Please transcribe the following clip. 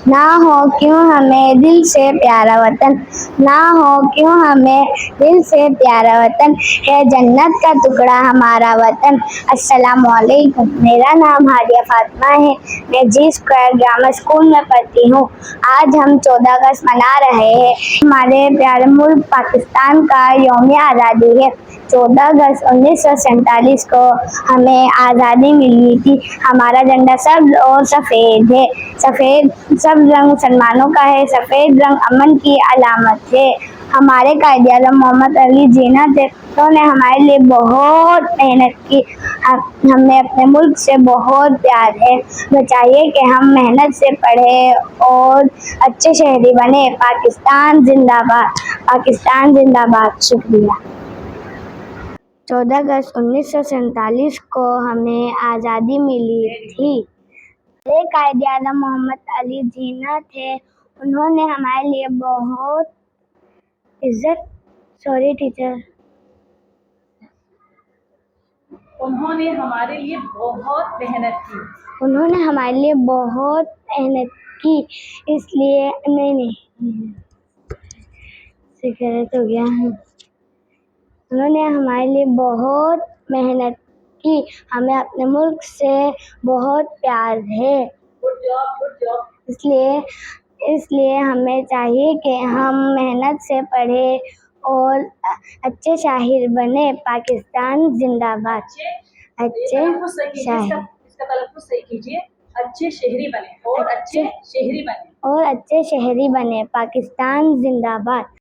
نہ ہو کیوں ہمیں دل سے پیارا وطن، نہ ہو کیوں ہمیں دل سے پیارا وطن، ہے جنت کا ٹکڑا ہمارا وطن۔ السلام علیکم، میرا نام ہادیہ فاطمہ ہے، میں جی اسکوائر گرامر اسکول میں پڑھتی ہوں۔ آج ہم 14 اگست منا رہے ہیں۔ ہمارے پیارے ملک پاکستان کا یوم آزادی ہے۔ 14 اگست 1947 کو ہمیں آزادی ملی تھی۔ ہمارا جھنڈا سبز اور سفید ہے۔ سبز رنگ مسلمانوں کا ہے، سفید رنگ امن کی علامت ہے۔ ہمارے قائد اعظم محمد علی جناح تھے، انہوں نے ہمارے لیے بہت محنت کی۔ ہمیں اپنے ملک سے بہت پیار ہے۔ ہمیں چاہیے کہ ہم محنت سے پڑھیں اور اچھے شہری بنیں۔ پاکستان زندہ باد، پاکستان زندہ باد۔ شکریہ۔ 14 اگست 1947 کو ہمیں آزادی ملی تھی۔ ہمارے قائد اعظم محمد علی جناح تھے، انہوں نے ہمارے لیے بہت انہوں نے ہمارے لیے بہت محنت کی۔ انہوں نے ہمارے لیے بہت محنت کی، اس لیے انہوں نے ہمارے لیے بہت محنت کی۔ ہمیں اپنے ملک سے بہت پیار ہے۔ Good job. اس لیے ہمیں چاہیے کہ ہم محنت سے پڑھیں اور اچھے شاعر بنیں۔ پاکستان زندہ باد۔ اچھے شاعر اس کا تلفظ صحیح کیجیے۔ اچھے شہری بنے اور اچھے شہری بنے۔ اور اچھے شہری بنے۔ پاکستان زندہ باد۔